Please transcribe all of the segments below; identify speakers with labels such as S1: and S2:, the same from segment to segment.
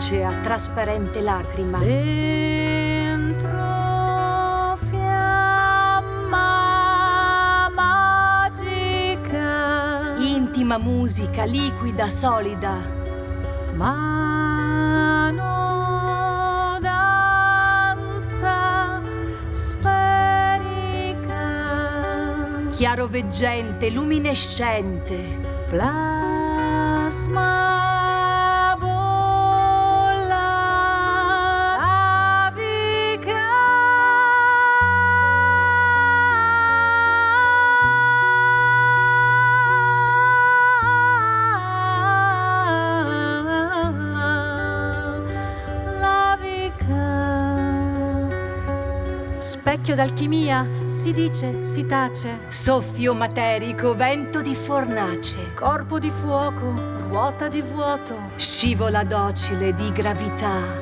S1: lucea, trasparente lacrima.
S2: Dentro fiamma magica.
S1: Intima musica, liquida, solida.
S2: Mano danza sferica.
S1: Chiaroveggente, luminescente.
S2: Plasma bolla avica. Specchio d'alchimia, si dice, si tace.
S1: Soffio materico, vento di fornace.
S2: Corpo di fuoco, ruota di vuoto.
S1: Scivola docile di gravità.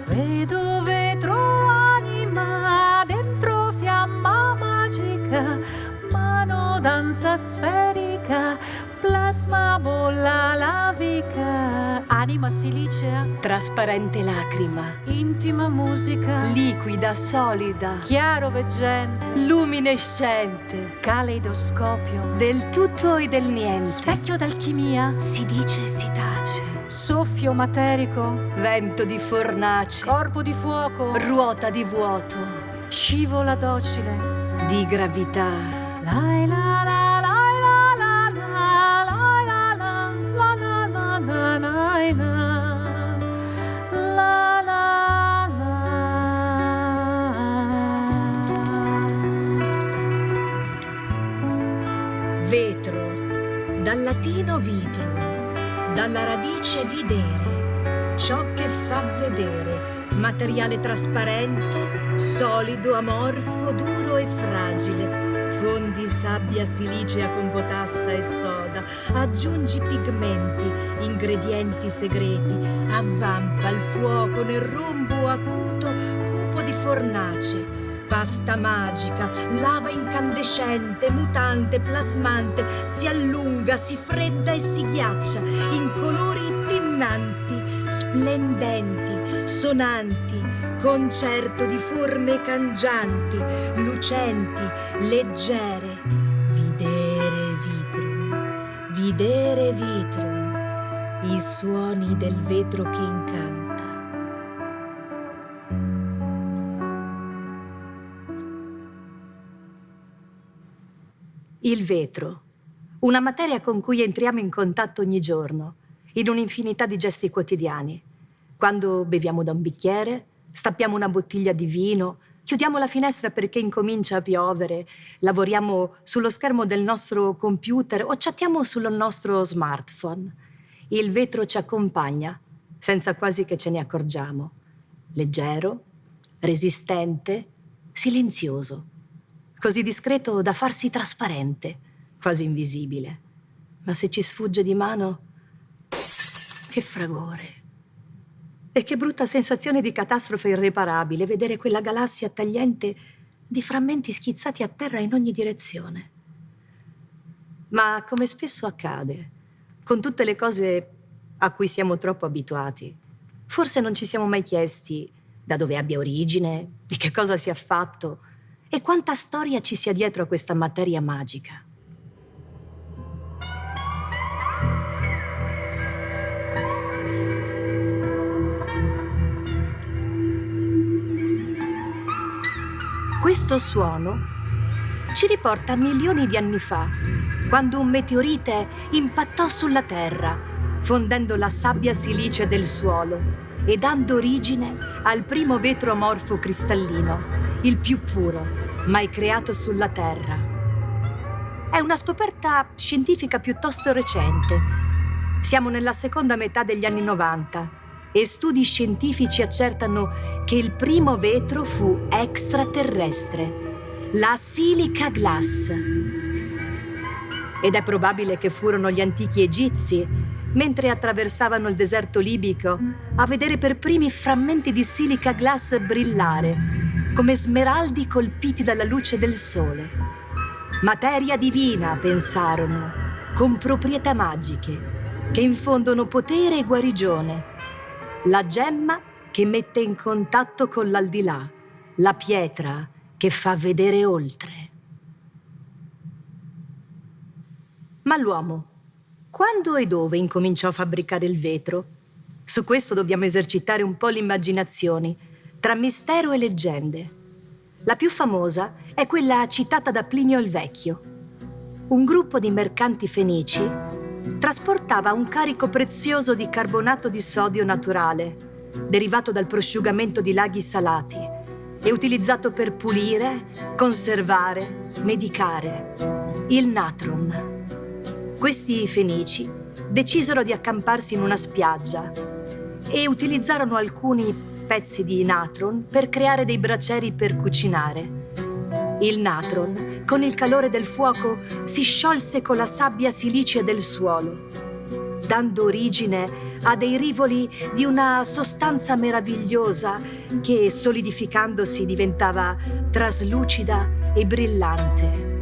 S2: Vedo vetro anima, dentro fiamma magica. Mano danza sferica, plasma bolla lavica. Anima silicea,
S1: Trasparente lacrima.
S2: intima musica.
S1: Liquida, solida.
S2: Chiaroveggente,
S1: Luminescente.
S2: caleidoscopio.
S1: Del tutto e del niente.
S2: Specchio d'alchimia,
S1: Si dice, si tace.
S2: soffio materico.
S1: Vento di fornace.
S2: Corpo di fuoco,
S1: Ruota di vuoto.
S2: scivola docile.
S1: Di gravità.
S2: Lai la la lai la la la lai la la la la la la lai la la la la.
S1: Vetro, dal latino vitrum, dalla radice videre, ciò che fa vedere, materiale trasparente, solido, amorfo, duro e fragile. Fondi sabbia silicea con potassa e soda, aggiungi pigmenti, ingredienti segreti, avvampa il fuoco nel rombo acuto, cupo di fornace, pasta magica, lava incandescente, mutante, plasmante, si allunga, si fredda e si ghiaccia, in colori tinnanti, splendenti, sonanti, concerto di forme cangianti, lucenti, leggere, videre vitrum, i suoni del vetro che incanta. Il vetro, una materia con cui entriamo in contatto ogni giorno, in un'infinità di gesti quotidiani. Quando beviamo da un bicchiere, stappiamo una bottiglia di vino, chiudiamo la finestra perché incomincia a piovere, lavoriamo sullo schermo del nostro computer o chattiamo sul nostro smartphone. Il vetro ci accompagna, senza quasi che ce ne accorgiamo. Leggero, resistente, silenzioso. Così discreto da farsi trasparente, quasi invisibile. Ma se ci sfugge di mano, che fragore! E che brutta sensazione di catastrofe irreparabile vedere quella galassia tagliente di frammenti schizzati a terra in ogni direzione. Ma come spesso accade, con tutte le cose a cui siamo troppo abituati, forse non ci siamo mai chiesti da dove abbia origine, di che cosa sia fatto e quanta storia ci sia dietro a questa materia magica. Questo suono ci riporta a milioni di anni fa, quando un meteorite impattò sulla Terra, fondendo la sabbia silicea del suolo e dando origine al primo vetro amorfo cristallino, il più puro mai creato sulla Terra. È una scoperta scientifica piuttosto recente. Siamo nella seconda metà degli anni 90 e studi scientifici accertano che il primo vetro fu extraterrestre, la silica glass. Ed è probabile che furono gli antichi egizi, mentre attraversavano il deserto libico, a vedere per primi frammenti di silica glass brillare, come smeraldi colpiti dalla luce del sole. Materia divina, pensarono, con proprietà magiche, che infondono potere e guarigione. La gemma che mette in contatto con l'aldilà, la pietra che fa vedere oltre. Ma l'uomo, quando e dove incominciò a fabbricare il vetro? Su questo dobbiamo esercitare un po' l'immaginazione, tra mistero e leggende. La più famosa è quella citata da Plinio il Vecchio. Un gruppo di mercanti fenici trasportava un carico prezioso di carbonato di sodio naturale, derivato dal prosciugamento di laghi salati e utilizzato per pulire, conservare, medicare. Il natron. Questi fenici decisero di accamparsi in una spiaggia e utilizzarono alcuni pezzi di natron per creare dei bracieri per cucinare. Il natron, con il calore del fuoco, si sciolse con la sabbia silicea del suolo, dando origine a dei rivoli di una sostanza meravigliosa che, solidificandosi, diventava traslucida e brillante.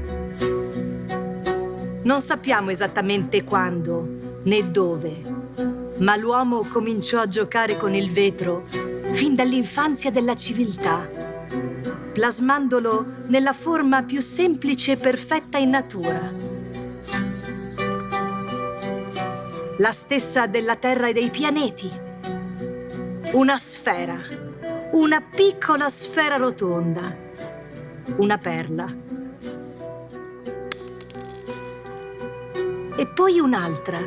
S1: Non sappiamo esattamente quando né dove, ma l'uomo cominciò a giocare con il vetro fin dall'infanzia della civiltà, plasmandolo nella forma più semplice e perfetta in natura. La stessa della Terra e dei pianeti. Una sfera, una piccola sfera rotonda, una perla. E poi un'altra.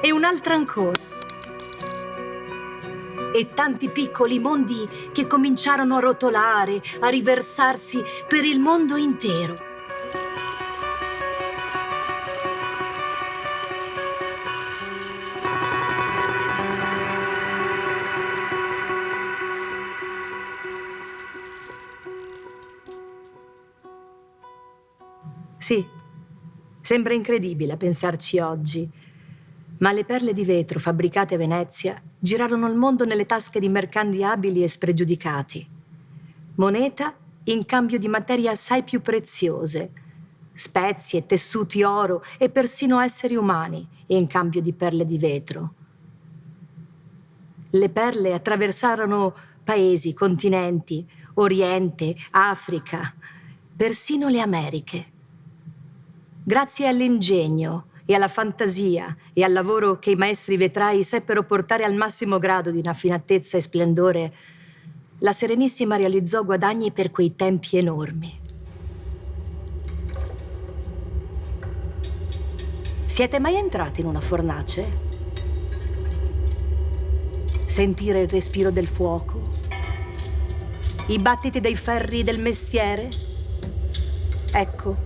S1: E un'altra ancora. E tanti piccoli mondi che cominciarono a rotolare, a riversarsi per il mondo intero. Sì, sembra incredibile a pensarci oggi, ma le perle di vetro fabbricate a Venezia girarono il mondo nelle tasche di mercanti abili e spregiudicati. Moneta in cambio di materie assai più preziose, spezie, tessuti, oro e persino esseri umani in cambio di perle di vetro. Le perle attraversarono paesi, continenti, Oriente, Africa, persino le Americhe. Grazie all'ingegno e alla fantasia e al lavoro che i maestri vetrai seppero portare al massimo grado di raffinatezza e splendore, la Serenissima realizzò guadagni per quei tempi enormi. Siete mai entrati in una fornace? Sentire il respiro del fuoco? I battiti dei ferri del mestiere? Ecco,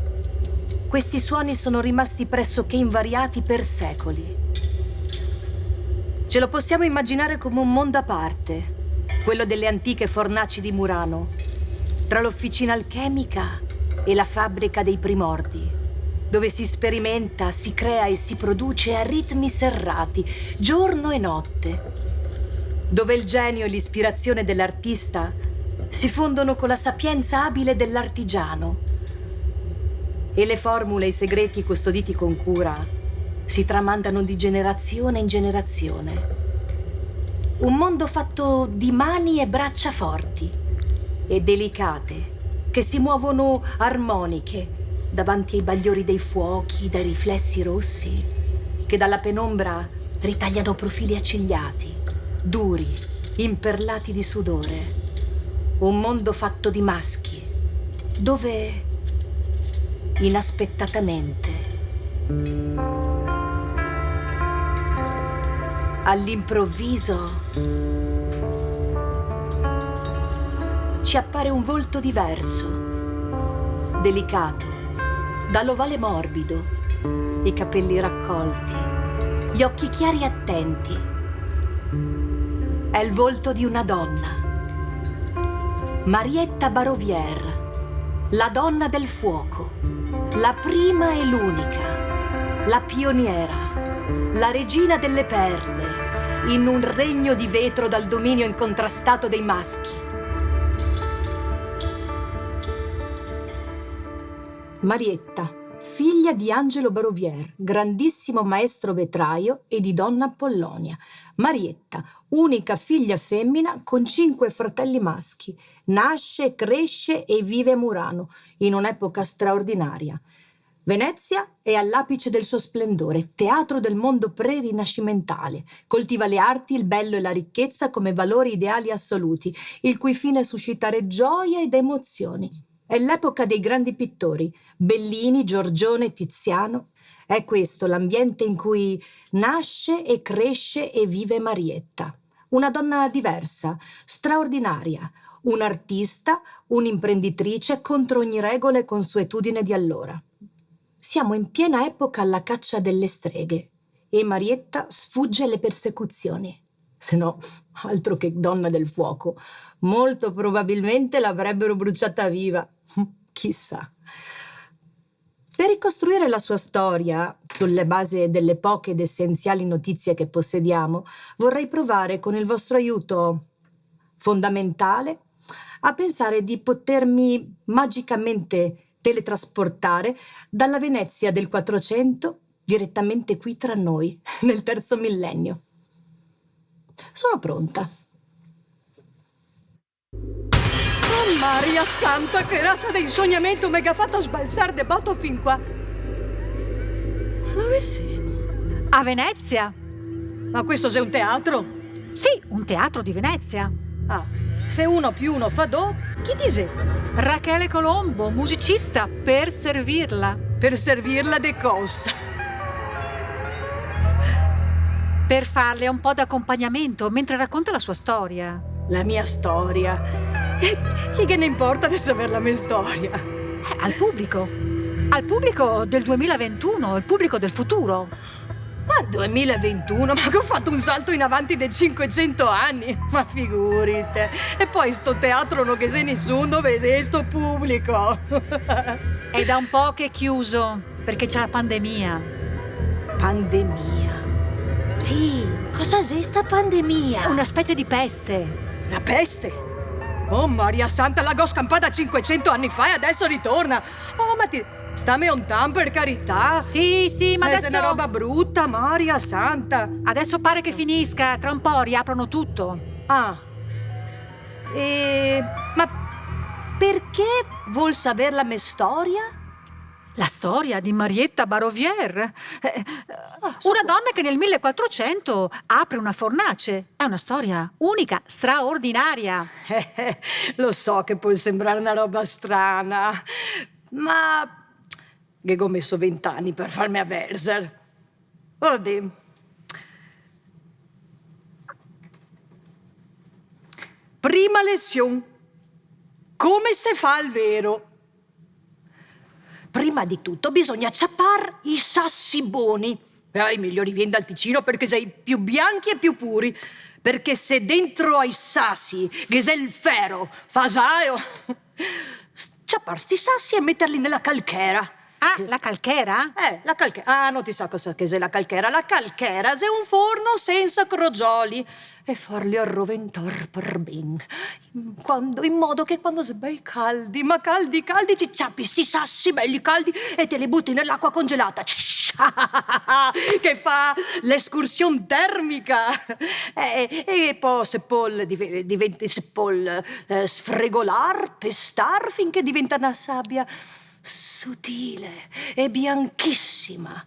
S1: questi suoni sono rimasti pressoché invariati per secoli. Ce lo possiamo immaginare come un mondo a parte, quello delle antiche fornaci di Murano, tra l'officina alchemica e la fabbrica dei primordi, dove si sperimenta, si crea e si produce a ritmi serrati, giorno e notte, dove il genio e l'ispirazione dell'artista si fondono con la sapienza abile dell'artigiano e le formule e i segreti custoditi con cura si tramandano di generazione in generazione. Un mondo fatto di mani e braccia forti e delicate che si muovono armoniche davanti ai bagliori dei fuochi, dai riflessi rossi che dalla penombra ritagliano profili accigliati, duri, imperlati di sudore. Un mondo fatto di maschi, dove inaspettatamente, all'improvviso, ci appare un volto diverso, delicato, dall'ovale morbido, i capelli raccolti, gli occhi chiari e attenti. È il volto di una donna, Marietta Barovière, la donna del fuoco, la prima e l'unica, la pioniera, la regina delle perle, in un regno di vetro dal dominio incontrastato dei maschi. Marietta, figlia di Angelo Barovier, grandissimo maestro vetraio, e di donna Apollonia. Marietta, unica figlia femmina con 5 fratelli maschi. Nasce, cresce e vive a Murano, in un'epoca straordinaria. Venezia è all'apice del suo splendore, teatro del mondo pre-rinascimentale. Coltiva le arti, il bello e la ricchezza come valori ideali assoluti, il cui fine è suscitare gioia ed emozioni. È l'epoca dei grandi pittori, Bellini, Giorgione, Tiziano. È questo l'ambiente in cui nasce e cresce e vive Marietta. Una donna diversa, straordinaria, un'artista, un'imprenditrice contro ogni regola e consuetudine di allora. Siamo in piena epoca alla caccia delle streghe e Marietta sfugge alle persecuzioni. Se no, altro che donna del fuoco. Molto probabilmente l'avrebbero bruciata viva. Chissà. Per ricostruire la sua storia, sulle basi delle poche ed essenziali notizie che possediamo, vorrei provare con il vostro aiuto fondamentale a pensare di potermi magicamente teletrasportare dalla Venezia del 400 direttamente qui tra noi, nel terzo millennio. Sono pronta.
S2: Oh, Maria Santa, che razza di insognamento mi ha fatto sbalzare de botto fin qua. Ma dove siamo?
S3: A Venezia?
S2: Ma questo è un teatro?
S3: Sì, un teatro di Venezia.
S2: Ah, se 1 più 1 fa 2, chi dice?
S3: Rachele Colombo, musicista, per servirla.
S2: Per servirla de cosa?
S3: Per farle un po' d'accompagnamento mentre racconta la sua storia.
S2: La mia storia. Chi che ne importa di sapere la mia storia?
S3: Al pubblico. Al pubblico del 2021, al pubblico del futuro.
S2: Ma 2021, ma che ho fatto un salto in avanti dei 500 anni, ma figurite. E poi sto teatro non che sei nessuno, dove sei sto pubblico?
S3: È da un po' che è chiuso, perché c'è la pandemia.
S2: Pandemia?
S3: Sì,
S2: Cosa è sta pandemia?
S3: è una specie di peste.
S2: La peste? Oh, Maria Santa, l'ago scampata 500 anni fa e adesso ritorna. Oh, ma ti... Stammi on tam, per carità.
S3: Sì, ma
S2: È una roba
S3: adesso...
S2: brutta, Maria Santa.
S3: Adesso pare che finisca, tra un po' riaprono tutto.
S2: Ah. Ma perché vuol sapere la mia storia?
S3: La storia di Marietta Barovier. Una donna che nel 1400 apre una fornace. È una storia unica, straordinaria.
S2: Lo so che può sembrare una roba strana, ma che ho messo 20 anni per farmi avverser. Vabbè. Prima lezione. Come si fa il vero? Prima di tutto bisogna acciappar i sassi buoni. I migliori vien dal Ticino perché sei più bianchi e più puri. Perché se dentro ai sassi che sei il ferro, fasaio, acciappar sti sassi e metterli nella calchera.
S3: Ah, la calchera?
S2: La calchera. Ah, non ti sa cosa che è la calchera. La calchera è un forno senza crogioli e farli arroventar per ben. In modo che quando sei bei caldi, ma caldi, ci ciappi sti sassi belli caldi e te li butti nell'acqua congelata. Che fa l'escursione termica. E poi diventi sfregolar, pestar finché diventa una sabbia sottile e bianchissima.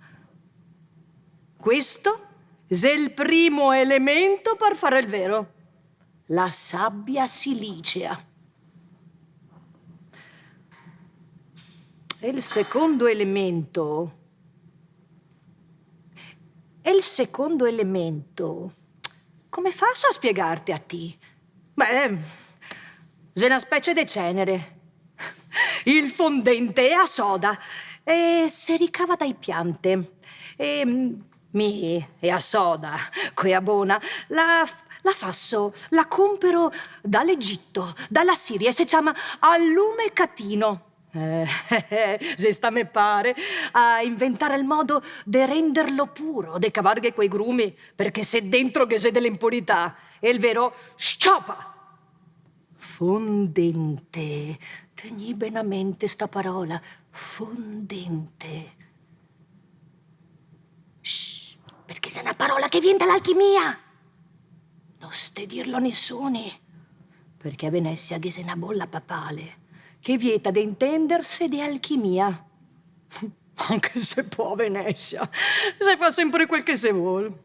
S2: Questo è il primo elemento per fare il vero. La sabbia silicea. E il secondo elemento... Come faccio a spiegarti a te? Beh, è una specie di cenere. Il fondente è a soda e si ricava dai piante. Mi è a soda, che è buona. La compro dall'Egitto, dalla Siria, e si chiama allume catino. Se sta me pare a inventare il modo di renderlo puro, di cavarghe quei grumi, perché se dentro che c'è delle impurità è il vero sciopa. Fondente. Tegni bene a mente sta parola, fondente. Shh, perché è una parola che viene dall'alchimia. Non ste dirlo a nessuno, perché a Venezia che è una bolla papale che vieta di intendersi di alchimia. Anche se può a Venezia, se fa sempre quel che se vuol.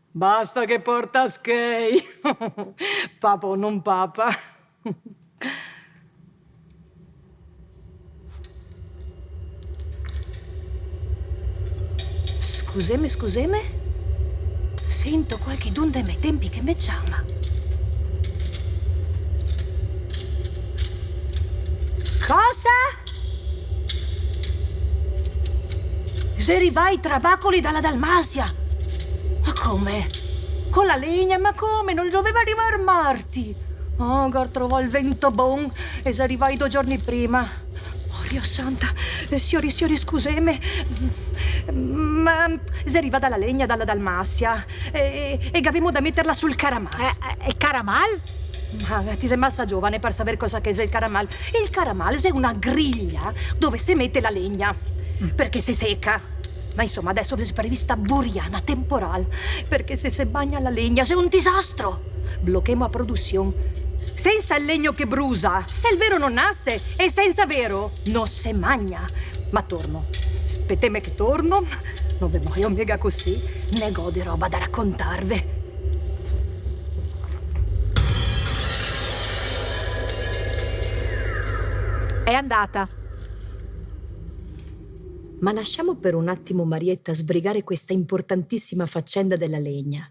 S2: Basta che porta schei. Papa o non papa. Scuseme. Sento qualche d'un dei miei tempi che mi chiama. Cosa? Se rivai trabacoli dalla Dalmasia. Ma come? Con la legna? Ma come? Non doveva arrivare morti. Oh, gar trovò il vento bon e se arrivai 2 giorni prima. Oh, Dio santa, signori, scuseme. Ma se arriva dalla legna dalla Dalmasia e avevamo da metterla sul caramal.
S3: E Caramal?
S2: Ma ti sei massa giovane per sapere cosa che è il caramal. Il caramal è una griglia dove si mette la legna perché si secca. Ma insomma adesso è prevista buriana temporal perché se si bagna la legna è un disastro. Blocchiamo a produzione. Senza il legno che brusa il vero non nasce e senza vero non si magna. Ma torno. Aspetteme che torno. Non ve muoio mica così. Ne godi roba da raccontarvi.
S3: È andata.
S1: Ma lasciamo per un attimo Marietta sbrigare questa importantissima faccenda della legna.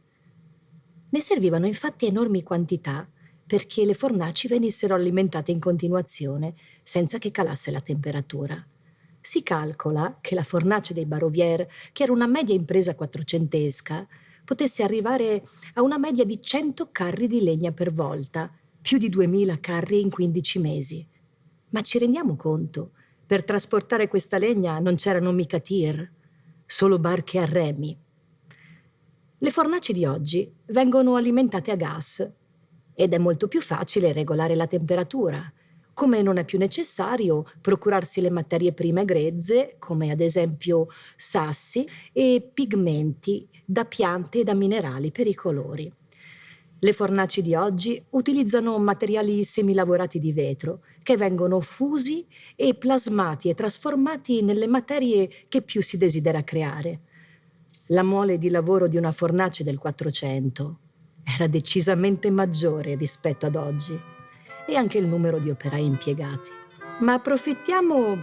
S1: Ne servivano infatti enormi quantità perché le fornaci venissero alimentate in continuazione senza che calasse la temperatura. Si calcola che la fornace dei Barovier, che era una media impresa quattrocentesca, potesse arrivare a una media di 100 carri di legna per volta, più di 2000 carri in 15 mesi. Ma ci rendiamo conto? Per trasportare questa legna non c'erano mica tir, solo barche a remi. Le fornaci di oggi vengono alimentate a gas ed è molto più facile regolare la temperatura, come non è più necessario procurarsi le materie prime grezze, come ad esempio sassi e pigmenti da piante e da minerali per i colori. Le fornaci di oggi utilizzano materiali semilavorati di vetro che vengono fusi e plasmati e trasformati nelle materie che più si desidera creare. La mole di lavoro di una fornace del 400 era decisamente maggiore rispetto ad oggi e anche il numero di operai impiegati. Ma approfittiamo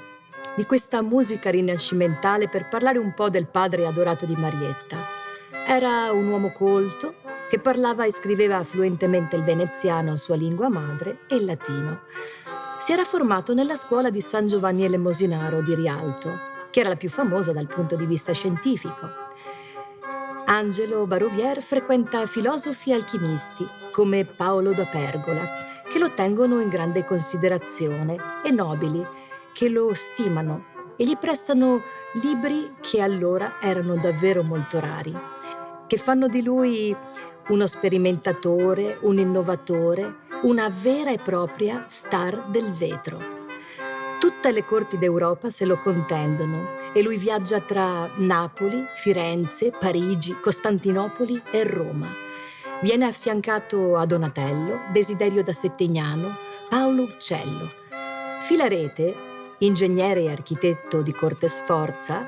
S1: di questa musica rinascimentale per parlare un po' del padre adorato di Marietta. Era un uomo colto che parlava e scriveva fluentemente il veneziano, sua lingua madre, e il latino. Si era formato nella scuola di San Giovanni Elemosinaro di Rialto, che era la più famosa dal punto di vista scientifico. Angelo Barovier frequenta filosofi e alchimisti come Paolo da Pergola, che lo tengono in grande considerazione, e nobili che lo stimano e gli prestano libri che allora erano davvero molto rari, che fanno di lui uno sperimentatore, un innovatore, una vera e propria star del vetro. Tutte le corti d'Europa se lo contendono e lui viaggia tra Napoli, Firenze, Parigi, Costantinopoli e Roma. Viene affiancato a Donatello, Desiderio da Settignano, Paolo Uccello. Filarete, ingegnere e architetto di corte sforza,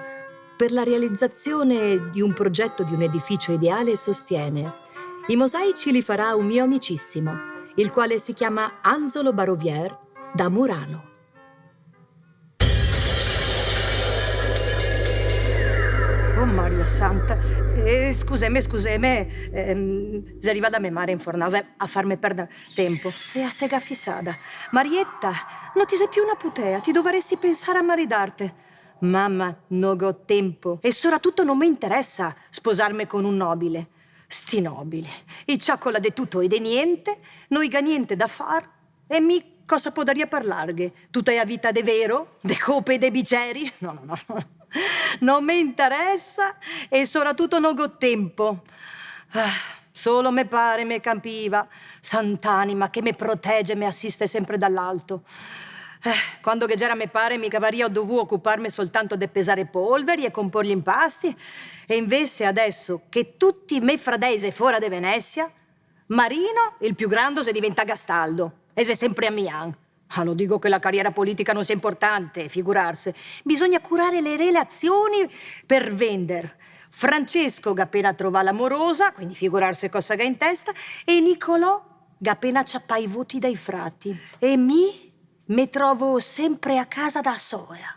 S1: per la realizzazione di un progetto di un edificio ideale sostiene: i mosaici li farà un mio amicissimo, il quale si chiama Angelo Barovier da Murano.
S2: Oh Maria Santa, scusami, se arriva da me mare in fornase a farmi perdere tempo. E a sega fissata. Marietta, non ti sei più una putea, ti dovresti pensare a maridarte. Mamma, non ho tempo. E soprattutto non mi interessa sposarmi con un nobile. Sti nobili, i ciaccola de tutto e de niente, non ha niente da far, e mi cosa podaria parlarghe? Tutta la vita de vero? De cope e de biceri? No. Non mi interessa e soprattutto non ho tempo. Solo me pare, me campiva. Sant'anima che me protegge, me assiste sempre dall'alto. Quando che c'era me pare, mica varia dovuto occuparmi soltanto di pesare polveri e compor gli impasti. E invece adesso che tutti me fradesi fuori di Venezia, Marino, il più grande, se diventa Gastaldo. E se sempre a Milan. Non dico che la carriera politica non sia importante, figurarsi. Bisogna curare le relazioni per vendere. Francesco che appena trova l'amorosa, quindi figurarsi cosa che ha in testa, e Nicolò che appena ciappa i voti dai frati. E mi trovo sempre a casa da sola.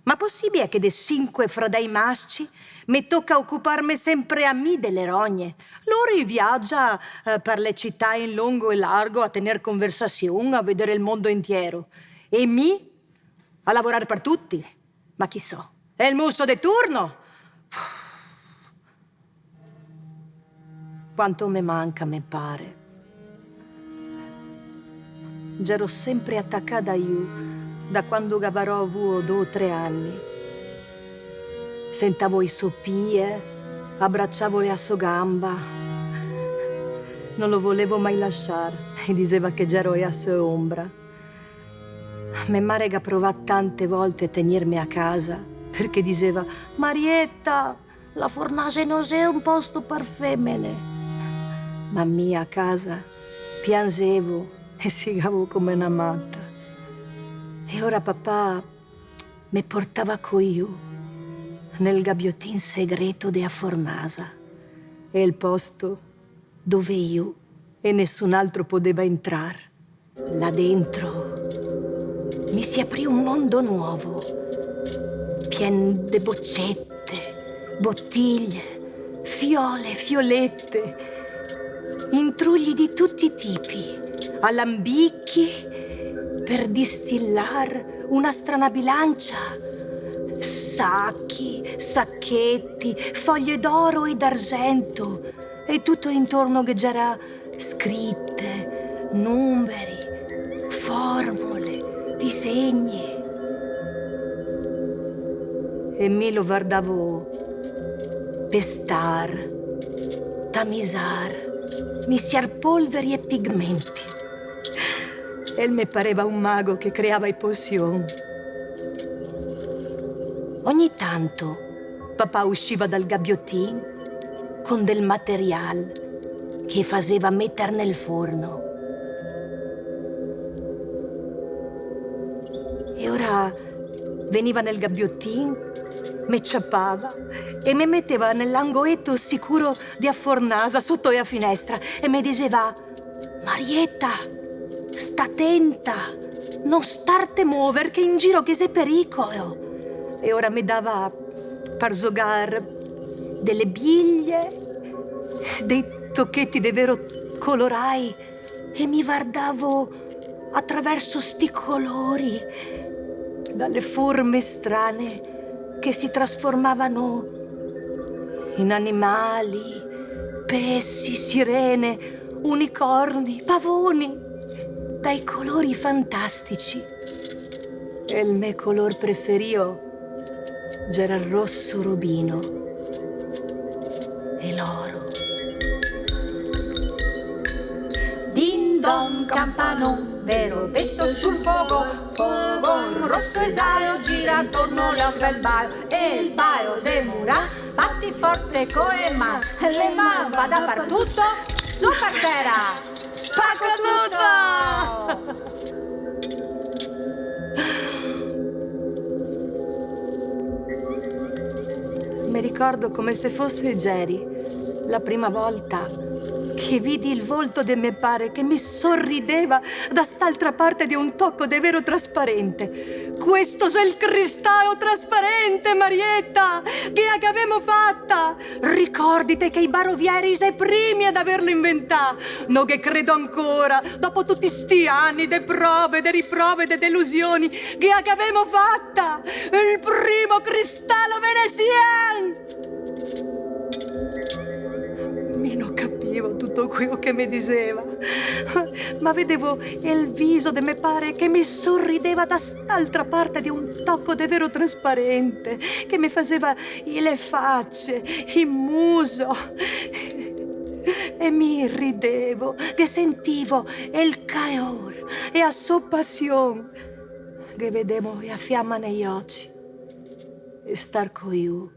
S2: Ma possibile che dei 5 fradei masci mi tocca occuparmi sempre a me delle rogne? Loro viaggia per le città in lungo e largo a tener conversazione, a vedere il mondo intero. E mi a lavorare per tutti. Ma chi so? È il musso di turno? Quanto mi manca, me pare. C'ero sempre attaccata a io da quando Gavarò avevo 2 o 3 anni. Sentavo i soppie, abbracciavo le a sua gamba. Non lo volevo mai lasciare e diceva che c'ero a sua ombra. Me mare che provò tante volte a tenermi a casa perché diceva: Marietta, la fornace non è un posto per femmine. Ma mia a casa piangevo e sigavo come una matta. E ora papà mi portava con io nel gabbiottin segreto della Fornasa. È il posto dove io e nessun altro poteva entrare. Là dentro mi si aprì un mondo nuovo, pieno di boccette, bottiglie, fiole, fiolette, intrugli di tutti i tipi, alambicchi per distillar una strana bilancia, sacchi, sacchetti, foglie d'oro e d'argento, e tutto intorno che c'era scritte, numeri, formule, disegni. E mi lo guardavo pestar, tamisar, mischiar polveri e pigmenti. E mi pareva un mago che creava i pozioni. Ogni tanto papà usciva dal gabbiottin con del material che faceva mettere nel forno. E ora veniva nel gabbiottin, mi ciappava e mi metteva nell'angoetto sicuro di a Fornasa sotto la finestra e mi diceva: Marietta, sta attenta, non starte muover che in giro che sei pericolo. E ora mi dava per giocare delle biglie, dei tocchetti de vero colorai e mi guardavo attraverso sti colori dalle forme strane che si trasformavano in animali, pesci, sirene, unicorni, pavoni, dai colori fantastici. E il mio color preferito c'era il rosso rubino e l'oro.
S4: Din don campanon, vero pesto sul fuoco, fuoco rosso esalo gira attorno a un bel baio, e il baio de mura batti forte come man, le man va dappertutto, su per terra, spacca tutto!
S1: Mi ricordo come se fosse ieri, la prima volta che vidi il volto de me pare che mi sorrideva da st'altra parte di un tocco de vero trasparente. Questo è il cristallo trasparente, Marietta, che avevamo fatta. Ricordite che i barovieri sei primi ad averlo inventato. No che credo ancora, dopo tutti sti anni de prove, de riprove, de delusioni, che avevamo fatta il primo cristallo veneziano. Mi non capivo tutto quello che mi diceva, ma vedevo il viso de me pare che mi sorrideva da st'altra parte di un tocco de vero trasparente, che mi faceva le facce, il muso.
S2: E mi ridevo, che sentivo il calore e la sua passione, che vedevo la fiamma negli occhi. E star con io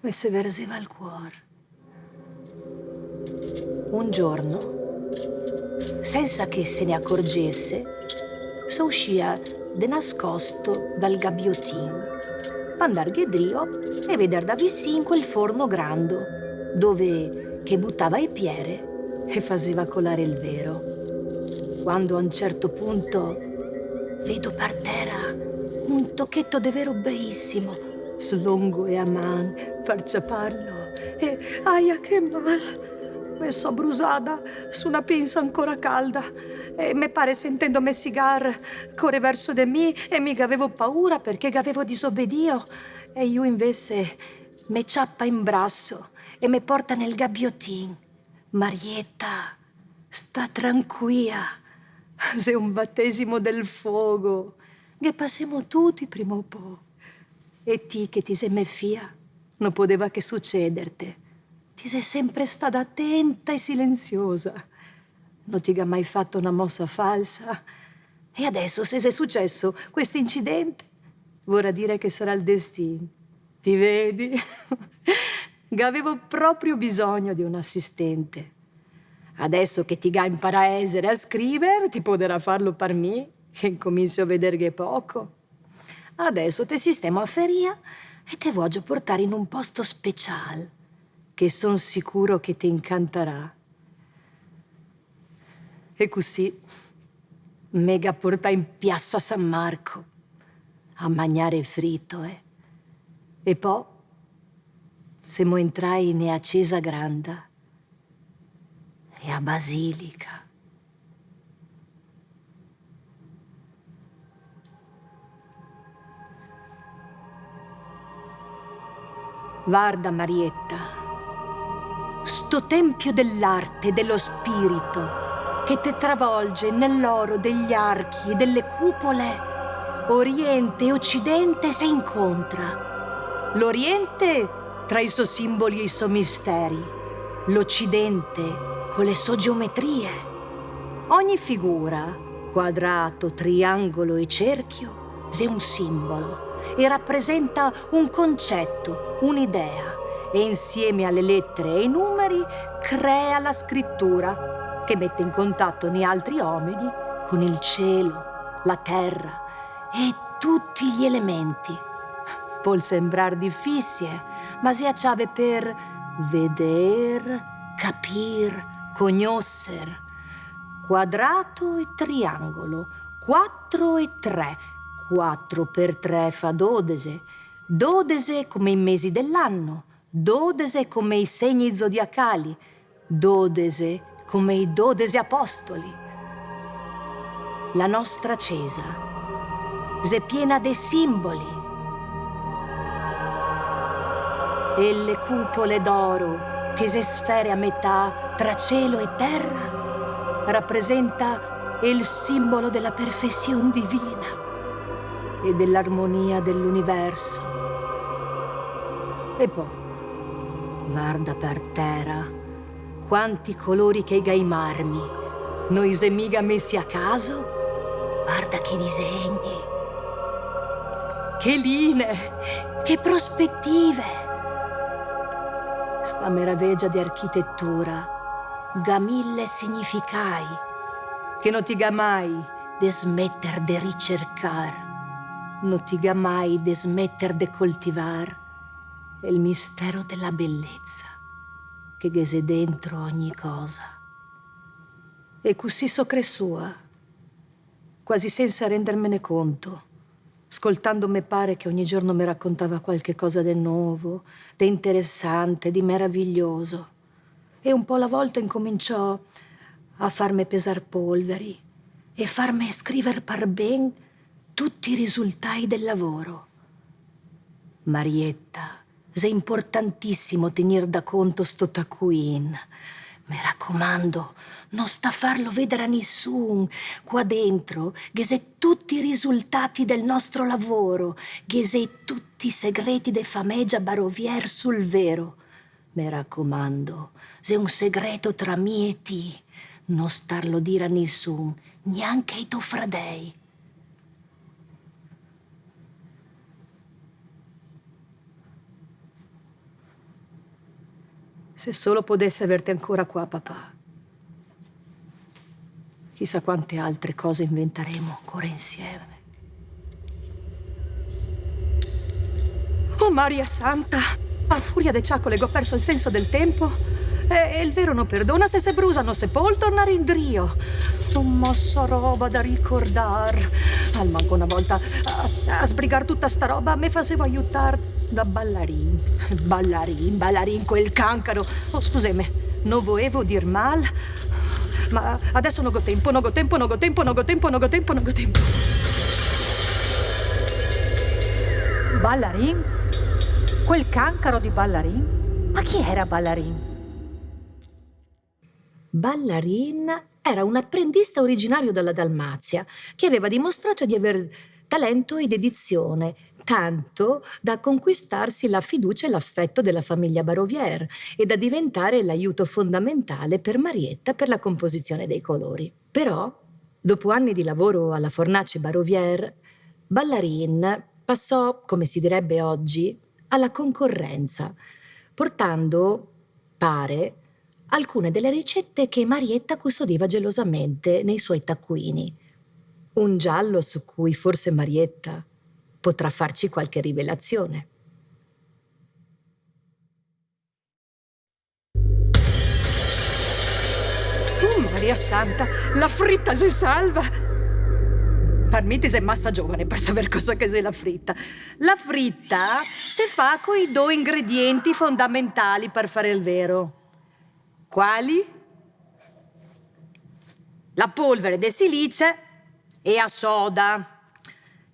S2: mi si verseva il cuore. Un giorno, senza che se ne accorgesse, so uscia de nascosto dal gabbiotin, andar ghedrio e veder da vicino quel forno grando, dove che buttava i piere e faceva colare il vero. Quando a un certo punto vedo per terra un tocchetto de vero bellissimo, slongo e a man per ciaparlo, e aia che mal! Mi so brusata su una pinza ancora calda e mi pare sentendo me cigar corre verso di me e mi avevo paura perché avevo disobbedio e io invece me ciappa in braccio e mi porta nel gabbiottin. Marietta, sta tranquilla, sei un battesimo del fuoco che passiamo tutti prima o poi. E ti che ti sei me fia, non poteva che succederti. Ti sei sempre stata attenta e silenziosa. Non ti ha mai fatto una mossa falsa. E adesso, se è successo questo incidente, vorrà dire che sarà il destino. Ti vedi? Avevo proprio bisogno di un assistente. Adesso che ti ga impara a essere a scrivere, ti potrà farlo per me, che incomincio a vedere che poco. Adesso ti sistemo a feria e ti voglio portare in un posto speciale, che son sicuro che ti incanterà. E così mega porta in piazza San Marco a mangiare fritto, E poi siamo entrai in a Chiesa Grande e a Basilica. Guarda, Marietta, sto tempio dell'arte e dello spirito che te travolge nell'oro degli archi e delle cupole, Oriente e Occidente si incontra. L'Oriente tra i suoi simboli e i suoi misteri, l'Occidente con le sue geometrie. Ogni figura, quadrato, triangolo e cerchio, è un simbolo e rappresenta un concetto, un'idea, e insieme alle lettere e ai numeri crea la scrittura che mette in contatto gli altri uomini con il cielo, la terra e tutti gli elementi. Può sembrare difficile, ma si acciave per veder, capir, conoscer. Quadrato e triangolo, 4 e 3, 4 per 3 fa 12, 12 come i mesi dell'anno, 12 come i segni zodiacali, 12 come i 12 apostoli. La nostra Chiesa è piena di simboli e le cupole d'oro che se sfere a metà tra cielo e terra rappresenta il simbolo della perfezione divina e dell'armonia dell'universo. E poi guarda per terra, quanti colori che gai marmi, noi se mica messi a caso, guarda che disegni, che linee, che prospettive. Sta meraviglia di architettura, ga mille significai, che non ti ga mai de smetter de ricercar, non ti ga mai de smetter de coltivar il mistero della bellezza che ghese dentro ogni cosa. E così so cresciua, quasi senza rendermene conto, ascoltando me pare che ogni giorno mi raccontava qualche cosa di nuovo, di interessante, di meraviglioso. E un po' alla volta incominciò a farmi pesar polveri e farmi scrivere per ben tutti i risultati del lavoro. Marietta, è importantissimo tenere da conto sto taccuin. Mi raccomando, non sta a farlo vedere a nessuno. Qua dentro, che se tutti i risultati del nostro lavoro, che se tutti i segreti de fameggia Barovier sul vero. Mi raccomando, se è un segreto tra me e ti, non starlo dire a nessuno, neanche ai tuoi fradei. Se solo potessi averti ancora qua, papà. Chissà quante altre cose inventeremo ancora insieme. Oh, Maria Santa! A furia de ciaccole che ho perso il senso del tempo. E il vero non perdona se brusa, non se può tornare in drio. Un mosso roba da ricordar. Al manco una volta a sbrigar tutta sta roba me facevo aiutar da ballarin. Ballarin, quel cancaro. Oh, scusami, non volevo dir mal, ma adesso non ho tempo.
S3: Ballarin? Quel cancaro di Ballarin? Ma chi era Ballarin?
S1: Ballarin era un apprendista originario della Dalmazia che aveva dimostrato di aver talento ed edizione, tanto da conquistarsi la fiducia e l'affetto della famiglia Barovier e da diventare l'aiuto fondamentale per Marietta per la composizione dei colori. Però, dopo anni di lavoro alla fornace Barovier, Ballarin passò, come si direbbe oggi, alla concorrenza, portando, pare, alcune delle ricette che Marietta custodiva gelosamente nei suoi taccuini. Un giallo su cui forse Marietta potrà farci qualche rivelazione.
S2: Maria Santa, la fritta si salva! Per me ti sei massa giovane per saper cosa che sia la fritta. La fritta si fa con i due ingredienti fondamentali per fare il vero. Quali? La polvere di silice e a soda.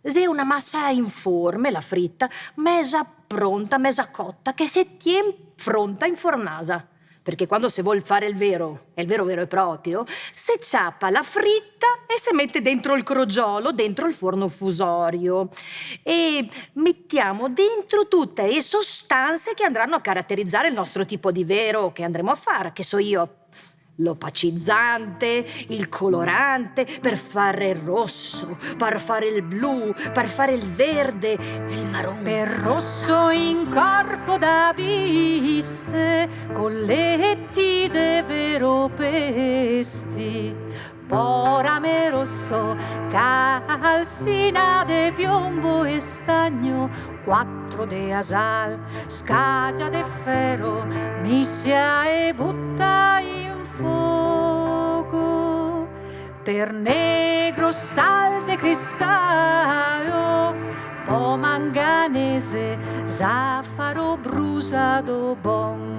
S2: Se è una massa informe, la fritta, mesa pronta, mesa cotta, che si tiene pronta in fornasa. Perché quando si vuol fare il vero vero e proprio, si ciappa la fritta e si mette dentro il crogiolo, dentro il forno fusorio. E mettiamo dentro tutte le sostanze che andranno a caratterizzare il nostro tipo di vero che andremo a fare, che so io, l'opacizzante, il colorante, per fare il rosso, per fare il blu, per fare il verde, il marrone.
S3: Per rosso in corpo da bisse, colletti de vero pesti, porame rosso, calzina de piombo e stagno, 4 de asal, scagia de ferro, missia e butta in fuoco. Per negro sal de cristallo, po manganese, zafaro brusado bon.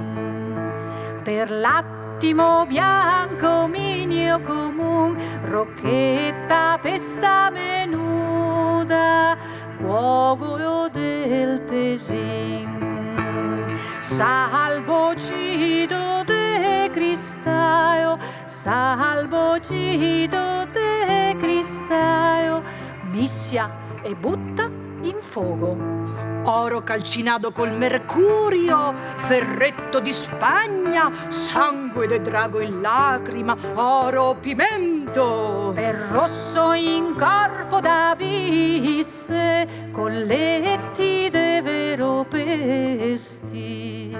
S3: Per l'attimo bianco minio comun, rocchetta pesta menuda, cuogo del tesin. Salvocido de cristallo, salvocido de cristallo, missia e butta in fuoco.
S2: Oro calcinato col mercurio, ferretto di Spagna, sangue de drago in lacrima, oro pimento.
S3: Per rosso in corpo da bisse, colletti de vero pesti.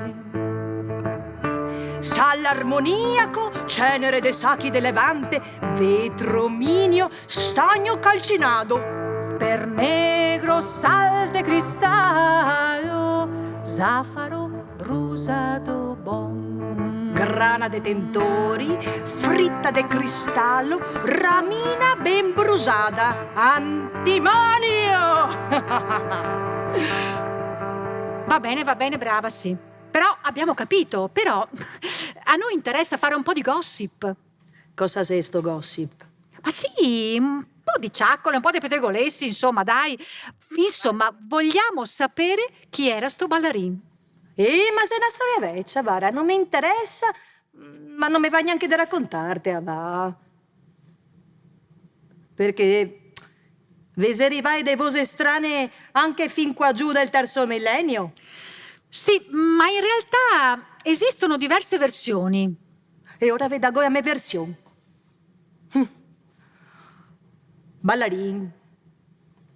S2: Sal armoniaco, cenere de sacchi de Levante, vetro minio, stagno calcinato.
S3: Per negro sal de cristallo, zafaro brusado bon.
S2: Grana de tentori, fritta de cristallo, ramina ben brusata, antimonio!
S3: Va bene, brava, sì. Però abbiamo capito, però a noi interessa fare un po' di gossip.
S2: Cosa sei sto gossip?
S3: Ma sì, un po' di ciaccole, un po' di pettegolessi, insomma, dai. Insomma, vogliamo sapere chi era sto Ballarin.
S2: Ma sei una storia vecchia, Vara, non mi interessa, ma non mi va neanche da raccontarti, va. Perché vi arrivai dei voci strane anche fin qua giù del terzo millennio.
S3: Sì, ma in realtà esistono diverse versioni.
S2: E ora veda a me versione. Ballarin.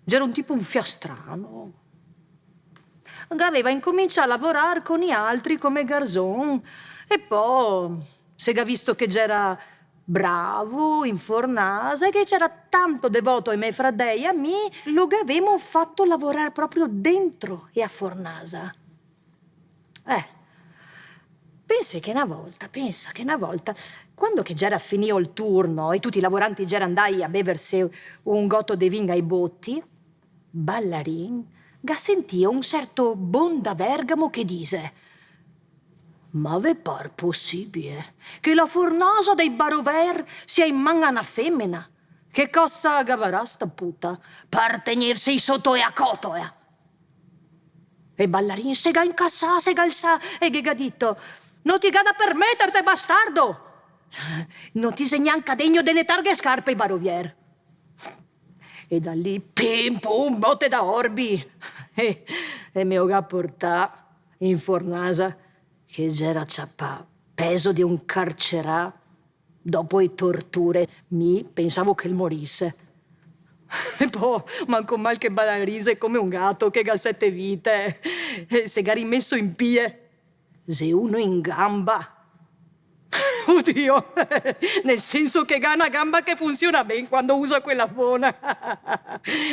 S2: C'era un tipo un fiastrano. Aveva incominciato a lavorare con gli altri come garzon. E poi, se ha visto che c'era bravo in fornasa e che c'era tanto devoto ai miei fratelli e a me, lo avevamo fatto lavorare proprio dentro e a fornasa. Pensa che una volta, quando che c'era finito il turno e tutti i lavoranti c'erano andati a beversi un gotto di vino ai botti, Ballarin ga sentia un certo bon da Bergamo che dise: ma ve par possibile che la fornasa dei Barover sia in mano a una femmina? Che cosa agavarà sta puta per tenersi sotto e a cotoia? E Ballarin se ga incassà, se ga alzà e che ha detto: non ti ga da permetterti, bastardo! Non ti sei neanche degno delle targhe scarpe, Barovier. E da lì, pim pum, botte da orbi. E mi ho portato in fornasa che c'era ciappa peso di un carcerà. Dopo le torture, mi pensavo che morisse. E poi, manco mal che Ballarise come un gatto che ha 7 vite. E se ga rimesso in pie. Se uno in gamba. Oddio, nel senso che ha una gamba che funziona bene quando usa quella buona.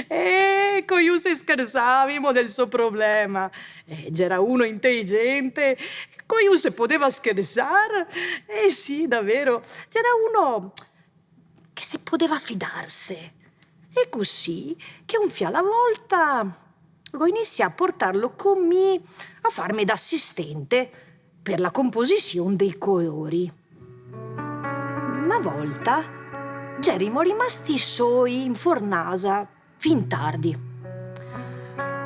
S2: Ecco, io se scherzavamo del suo problema. C'era uno intelligente, con io se poteva scherzare. Sì, davvero, c'era uno che si poteva fidarsi. E così, che un fia alla volta, ho iniziato a portarlo con me a farmi da assistente per la composizione dei colori. Una volta c'erimo rimasti soli in fornasa fin tardi.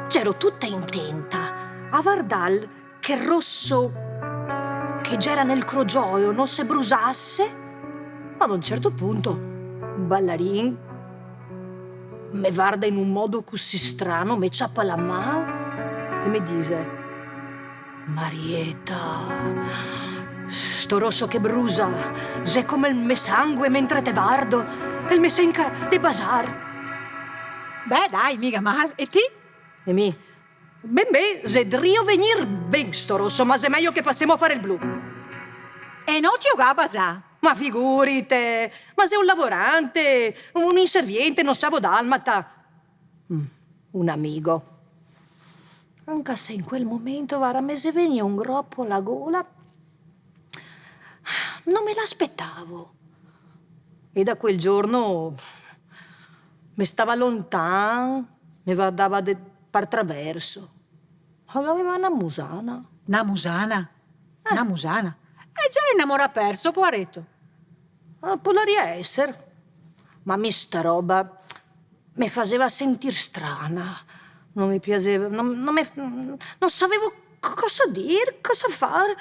S2: C'ero tutta intenta a guardare che il rosso che c'era nel crogiolo non si brusasse, ma ad un certo punto Ballarin mi guarda in un modo così strano, mi ciappa la mano e mi dice: Marietta, sto rosso che brusa, se come il me sangue mentre te guardo, e il me senca de bazar.
S3: Beh, dai, mica male. E ti?
S2: E mi, beh, se drio venir ben sto rosso, ma se meglio che passiamo a fare il blu.
S3: E non ti ho gabasa.
S2: Ma figurite, ma sei un lavorante, un inserviente, non savo dalmata. Un amico. Anche se in quel momento, guarda, mi se veniva un groppo alla gola, non me l'aspettavo. E da quel giorno mi stava lontano, mi guardava per traverso. Aveva una musana.
S3: Una musana? Una musana? E già innamora perso, poveretto.
S2: Può essere. Ma mi sta roba mi faceva sentire strana. Non mi piaceva, non sapevo cosa dire, cosa fare.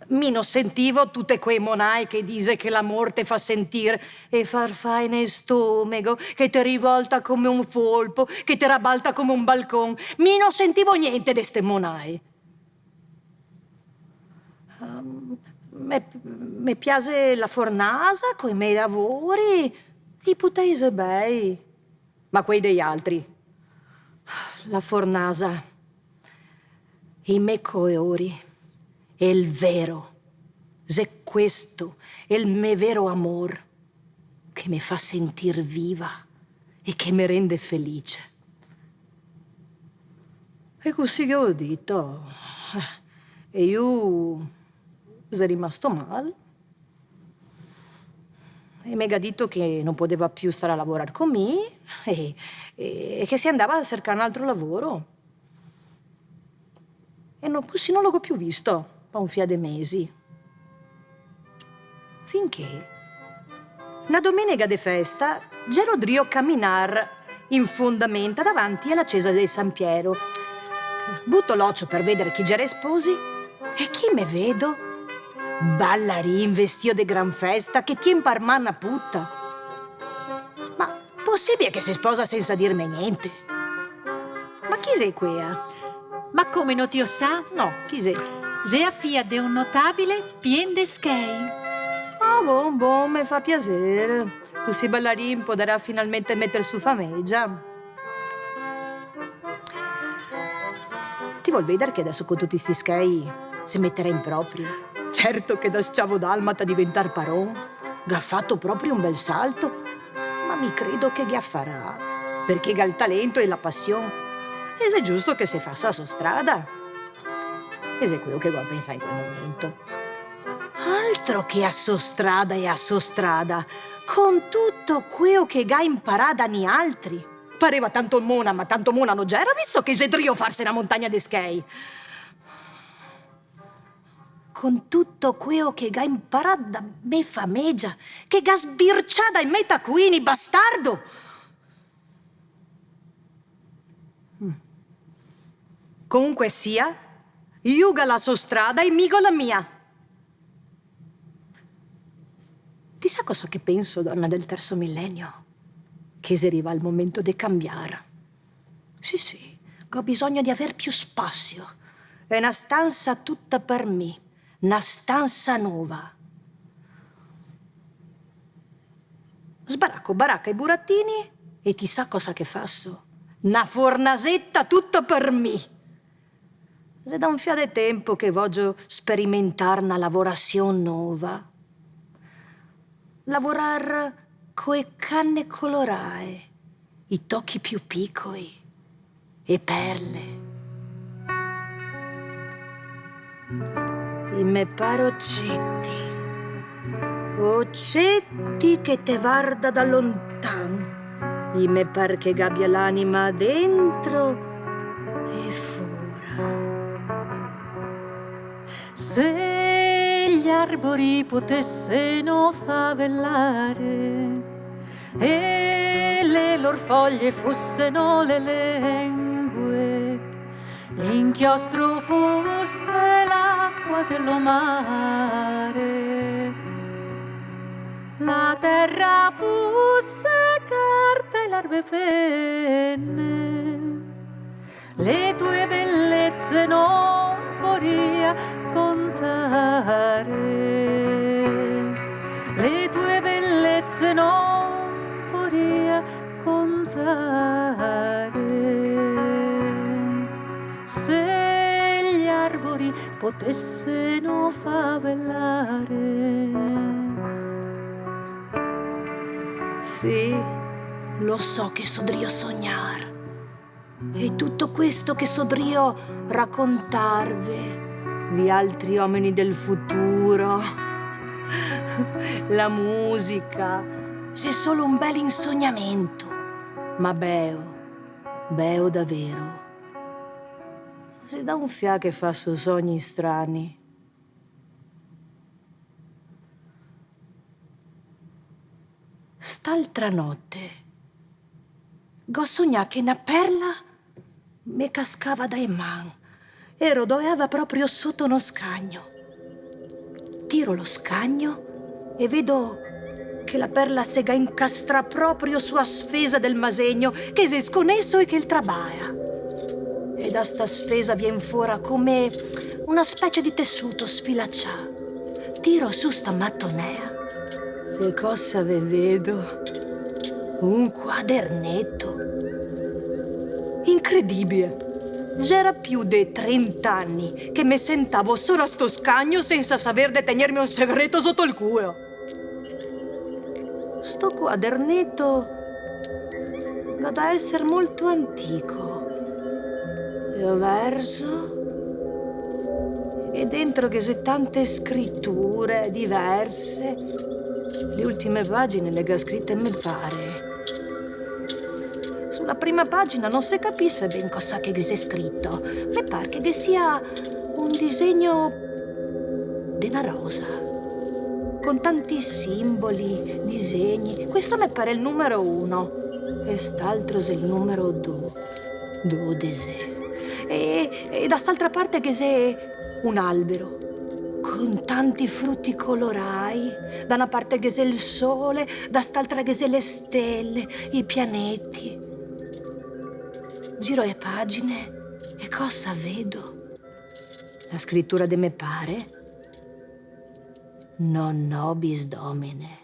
S2: Non sentivo tutte quei monai che dice che la morte fa sentire e far fai nel stomaco, che ti rivolta come un folpo, che ti rabalta come un balcone. Non sentivo niente di ste monai. Mi piace la fornasa coi miei lavori, i putese bei, ma quei degli altri. La fornasa, i miei colori, è il vero. Se questo è il mio vero amor che mi fa sentir viva e che mi rende felice. E così che ho detto. E io sono rimasto male. E mi ha detto che non poteva più stare a lavorare con me e che si andava a cercare un altro lavoro. E così non l'ho più visto per un fia di mesi. Finché una domenica di festa c'ero drio a camminare in fondamenta davanti alla chiesa di San Piero. Butto l'occhio per vedere chi c'era sposi e chi me vedo? Ballarin vestito di gran festa che tien par manna putta. Ma possibile che si sposa senza dirmi niente? Ma chi sei quea?
S3: Ma come non ti sa?
S2: No, chi sei?
S3: Se a fia de un notabile pien de schei.
S2: Ah, bon, mi fa piacere. Così ballarin potrà finalmente mettere su fameggia. Ti vuol vedere che adesso con tutti sti schei si metterà in proprio? Certo che da sciavo dalmata diventar paron, ha fatto proprio un bel salto, ma mi credo che gli farà, perché ha il talento e la passione. E se è giusto che si faccia a sua strada. E se è quello che vuoi pensare in quel momento. Altro che a sua strada e a sua strada, con tutto quello che ha imparato da ni altri. Pareva tanto mona, ma tanto mona non c'era, visto che se drio farsi una montagna di schei. Con tutto quello che ha imparato da me fameggia, che ha sbirciata in me taccuini, bastardo. Comunque sia, io ga la sua strada e migo la mia. Ti sa cosa che penso, donna del terzo millennio? Che se arriva il momento di cambiare. Sì, ho bisogno di aver più spazio. È una stanza tutta per me, una stanza nuova. Sbaracco baracca i burattini e ti sa cosa che fasso? Una fornasetta tutta per me. Se da un fia di tempo che voglio sperimentare una lavorazione nuova. Lavorar coi canne colorae, i tocchi più piccoli e perle. I me pare occetti che te guarda da lontan. I me par che gabbia l'anima dentro e fuora.
S4: Se gli arbori potessero favellare e le loro foglie fossero le lingue, l'inchiostro fosse l'acqua dello mare, la terra fosse carta e l'erbe penne, le tue bellezze non poria contare, le tue bellezze non poria contare. Se gli arbori potessero favellare.
S2: Sì, lo so che sodrio sognare. E tutto questo che sodrio raccontarvi, vi altri uomini del futuro, la musica, c'è solo un bel insognamento, ma beo davvero. Si dà un fia che fa su sogni strani. St'altra notte, go sognato che una perla mi cascava dai mani. Ero dove proprio sotto uno scagno. Tiro lo scagno e vedo che la perla sega incastra proprio sulla sfesa del masegno, che si sconesso e che il trabaia. E da sta sfesa vien fuori come una specie di tessuto sfilacciato. Tiro su sta mattonea e cosa ve vedo? Un quadernetto. Incredibile. C'era più di 30 anni che mi sentavo solo a sto scagno senza saper di tenermi un segreto sotto il culo. Sto quadernetto da essere molto antico. Io verso e dentro che c'è tante scritture diverse. Le ultime pagine le ha scritte me pare. Sulla prima pagina non si capisce ben cosa che sia scritto. Mi pare che sia un disegno di una rosa, con tanti simboli, disegni. Questo mi pare il numero 1 e st'altro è il numero 2. 12. E da st'altra parte che c'è un albero con tanti frutti colorai. Da una parte che c'è il sole, da st'altra che c'è le stelle, i pianeti. Giro le pagine E cosa vedo? La scrittura de me pare? Non nobis domine.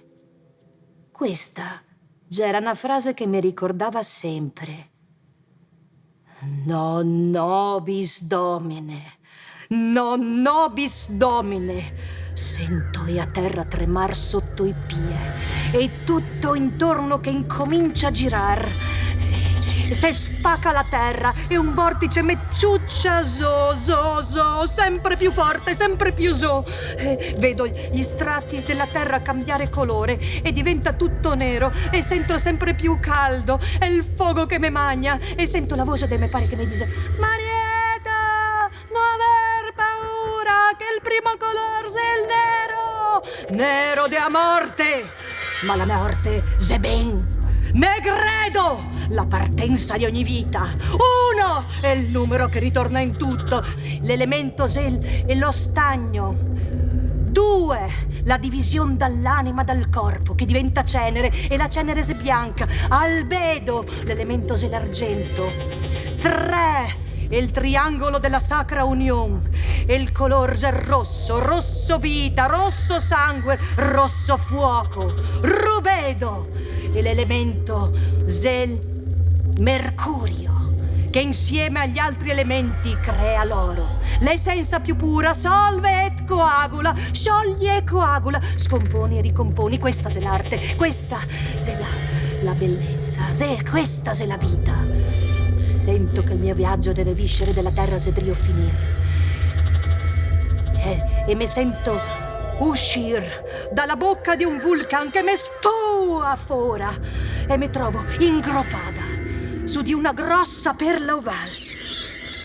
S2: Questa già era una frase che mi ricordava sempre. Non nobis domine. Non nobis domine. Sento e a terra tremar sotto i piedi e tutto intorno che incomincia a girar. Se spacca la terra e un vortice mecciuccia sempre più forte, sempre più vedo gli strati della terra cambiare colore e diventa tutto nero e sento sempre più caldo. È il fuoco che mi magna e sento la voce che mi pare che mi dice: Marietta, non aver paura che il primo color sia il nero della morte, ma la morte è ben. Me credo la partenza di ogni vita. 1 è il numero che ritorna in tutto, l'elemento è lo stagno. 2 la divisione dall'anima dal corpo che diventa cenere e la cenere è bianca. Albedo, l'elemento è l'argento. 3 è il triangolo della sacra unione e il colore è rosso, rosso vita, rosso sangue, rosso fuoco. Rubedo e l'elemento è mercurio che insieme agli altri elementi crea l'oro. L'essenza più pura solve et coagula, scioglie e coagula, scomponi e ricomponi. Questa è l'arte, questa è la bellezza, questa è la vita. Sento che il mio viaggio nelle viscere della terra sedrio finire. E mi sento uscire dalla bocca di un vulcan che mi spua fuori e mi trovo ingroppata su di una grossa perla ovale.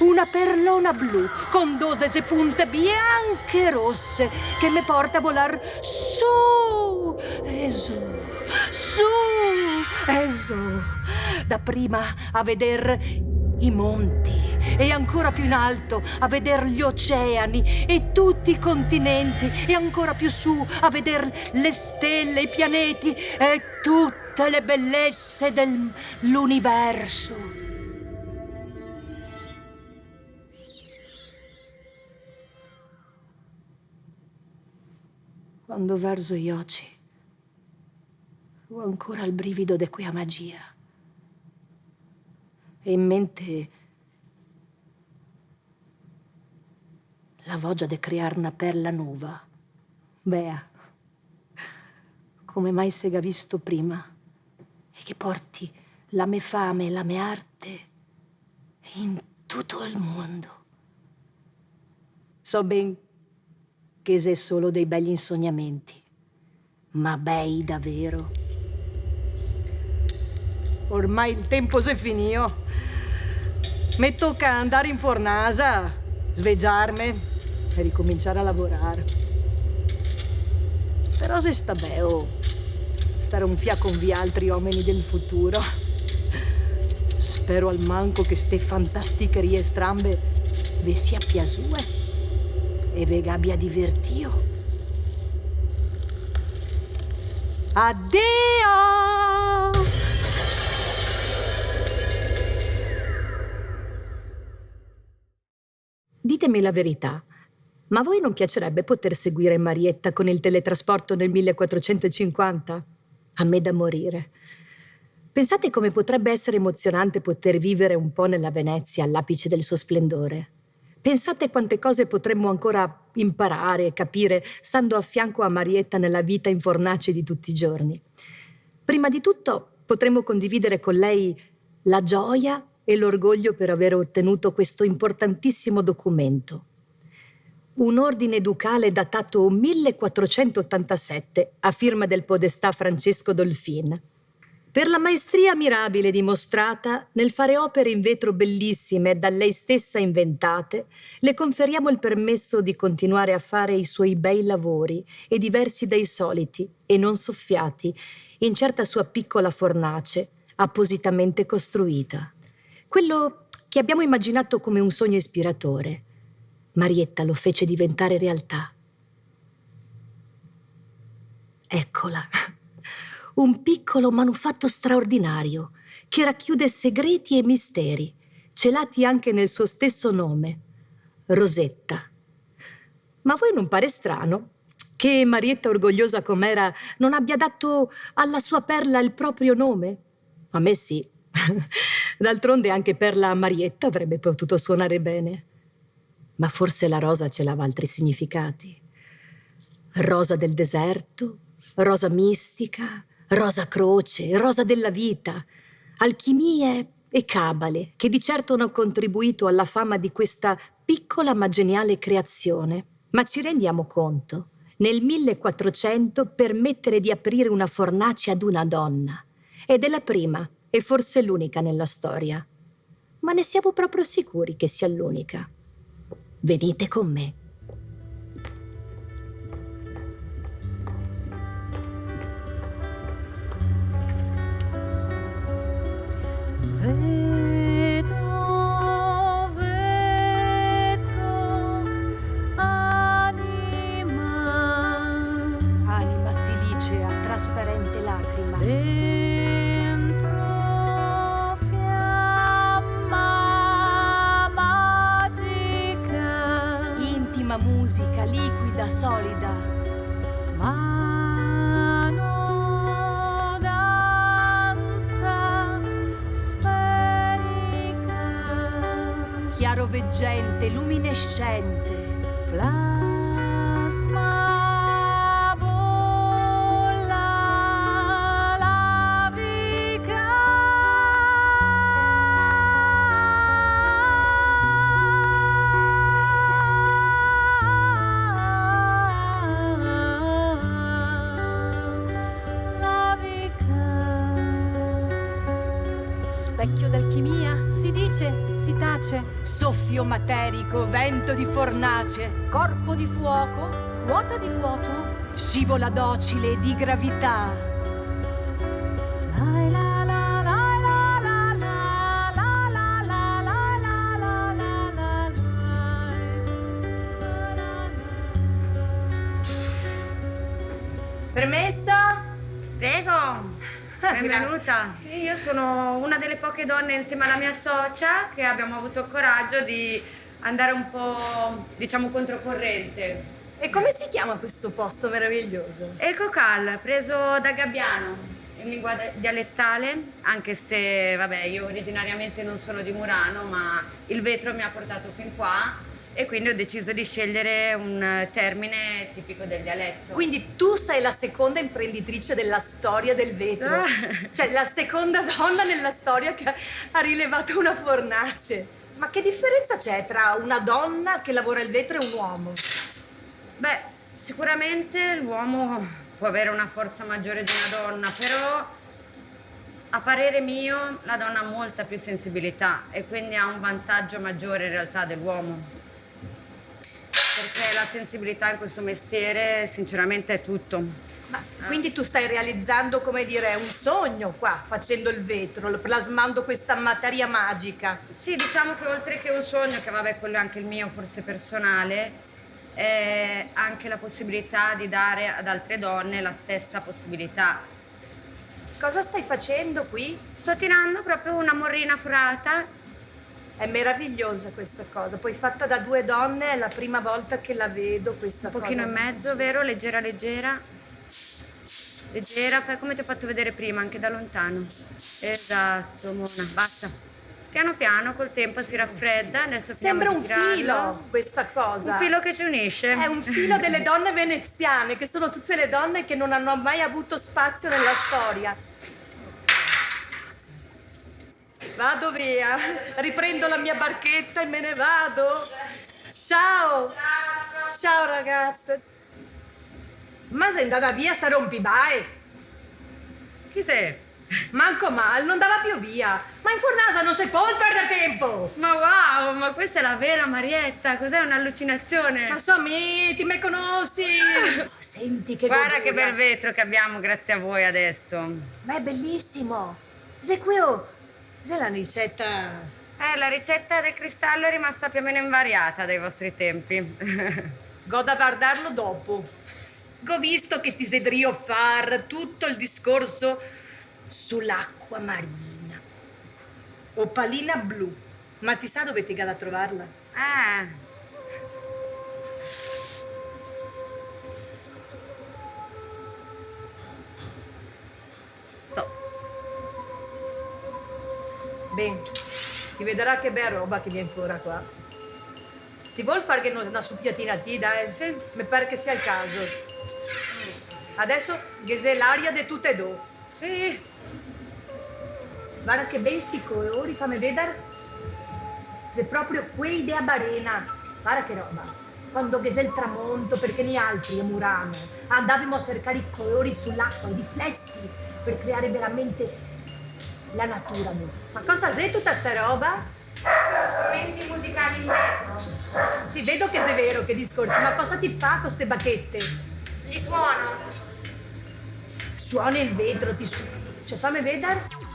S2: Una perlona blu con 12 punte bianche e rosse che mi porta a volar su e su, su e su. Dapprima a veder i monti e ancora più in alto a veder gli oceani e tutti i continenti e ancora più su a veder le stelle, i pianeti e tutte le bellezze dell'universo. Quando verso gli occhi ho ancora il brivido di quella magia e in mente la voglia di creare una perla nuova. Bea, come mai se l'ha visto prima e che porti la mia fame e la mia arte in tutto il mondo. So ben che sei solo dei begli insognamenti, ma bei davvero. Ormai il tempo si è finito. Mi tocca andare in fornasa, svegliarmi e ricominciare a lavorare. Però se sta bello stare un fiaco con vi altri uomini del futuro. Spero al manco che ste fantasticherie strambe vi sia piasue e ve abbia divertito. Addio!
S1: Ditemi la verità, ma a voi non piacerebbe poter seguire Marietta con il teletrasporto nel 1450? A me da morire. Pensate come potrebbe essere emozionante poter vivere un po' nella Venezia all'apice del suo splendore. Pensate quante cose potremmo ancora imparare e capire stando a fianco a Marietta nella vita in fornace di tutti i giorni. Prima di tutto potremmo condividere con lei la gioia e l'orgoglio per aver ottenuto questo importantissimo documento. Un ordine ducale datato 1487 a firma del podestà Francesco Dolfin. Per la maestria mirabile dimostrata nel fare opere in vetro bellissime da lei stessa inventate, le conferiamo il permesso di continuare a fare i suoi bei lavori e diversi dai soliti e non soffiati in certa sua piccola fornace appositamente costruita. Quello che abbiamo immaginato come un sogno ispiratore, Marietta lo fece diventare realtà. Eccola, un piccolo manufatto straordinario che racchiude segreti e misteri, celati anche nel suo stesso nome, Rosetta. Ma a voi non pare strano che Marietta, orgogliosa com'era, non abbia dato alla sua perla il proprio nome? A me sì. D'altronde anche Perla Marietta avrebbe potuto suonare bene. Ma forse la rosa celava altri significati. Rosa del deserto, rosa mistica, rosa croce, rosa della vita, alchimie e cabale che di certo hanno contribuito alla fama di questa piccola ma geniale creazione. Ma ci rendiamo conto? Nel 1400 permettere di aprire una fornace ad una donna. Ed è la prima e forse l'unica nella storia. Ma ne siamo proprio sicuri che sia l'unica? Venite con me.
S2: Anima silicea, trasparente lacrima. Intima musica, liquida, solida. Chiaroveggente, luminescente.
S3: Specchio d'alchimia, si dice, si tace.
S2: Soffio materico, vento di fornace.
S3: Corpo di fuoco, ruota di vuoto.
S2: Scivola docile di gravità.
S1: Permesso?
S5: Prego, benvenuta. Io sono una delle poche donne insieme alla mia socia che abbiamo avuto il coraggio di andare un po', diciamo, controcorrente.
S1: E come si chiama questo posto meraviglioso?
S5: E il cocal, preso da Gabbiano, in lingua dialettale, anche se, vabbè, io originariamente non sono di Murano, ma il vetro mi ha portato fin qua e quindi ho deciso di scegliere un termine tipico del dialetto.
S1: Quindi tu sei la seconda imprenditrice della storia del vetro. Cioè la seconda donna nella storia che ha rilevato una fornace. Ma che differenza c'è tra una donna che lavora il vetro e un uomo?
S5: Beh, sicuramente l'uomo può avere una forza maggiore di una donna, però a parere mio la donna ha molta più sensibilità e quindi ha un vantaggio maggiore in realtà dell'uomo. Perché la sensibilità in questo mestiere sinceramente è tutto.
S1: Ma quindi tu stai realizzando, come dire, un sogno qua, facendo il vetro, plasmando questa materia magica.
S5: Sì, diciamo che oltre che un sogno, che vabbè quello è anche il mio forse personale, è anche la possibilità di dare ad altre donne la stessa possibilità.
S1: Cosa stai facendo qui?
S5: Sto tirando proprio una morrina forata.
S1: È meravigliosa questa cosa, poi fatta da due donne è la prima volta che la vedo questa
S5: Un
S1: cosa.
S5: pochino e mezzo, vero? Leggera, leggera. Leggera, fai come ti ho fatto vedere prima, anche da lontano. Esatto, Mona, basta. Piano piano, col tempo si raffredda, adesso
S1: Sembra un
S5: tirarlo.
S1: filo questa cosa.
S5: Un filo che ci unisce.
S1: È un filo delle donne veneziane, che sono tutte le donne che non hanno mai avuto spazio nella storia. Vado via, riprendo la mia barchetta e me ne vado. Ciao. Ciao ragazze. Ma sei andata via sta rompibae?
S5: Chi sei?
S1: Manco mal, non dava più via. Ma in fornasa non sei polper da tempo.
S5: Ma wow, ma questa è la vera Marietta, cos'è un'allucinazione?
S1: Ma so, ti me conosci? Senti che
S5: Guarda che
S1: gordura.
S5: bel vetro che abbiamo grazie a voi adesso.
S1: Ma è bellissimo. Se qui se la ricetta.
S5: La ricetta del cristallo è rimasta più o meno invariata dai vostri tempi.
S1: Goda guardarlo dopo. Ho visto che ti sedrio far tutto il discorso sull'acqua marina. Opalina blu. Ma ti sa dove ti vado a trovarla? Sto. Bene, ti vedrà che bella roba che viene fuori qua. Ti vuol fare che una suppiatina a ti, dai? Sì. Mi pare che sia il caso. Adesso che sei l'aria di tutte e due.
S5: Sì.
S1: Guarda che bei sti colori, fammi vedere. Sei proprio quei dea Barena. Guarda che roba. Quando che sei il tramonto, perché noi altri a Murano andavamo a cercare i colori sull'acqua, i riflessi, per creare veramente la natura. Ma cosa sei tutta sta roba?
S5: Strumenti musicali in vetro.
S1: Sì, vedo che sei vero, che discorsi, ma cosa ti fa con ste bacchette?
S5: Li suono.
S1: Suona il vetro, cioè fammi vedere.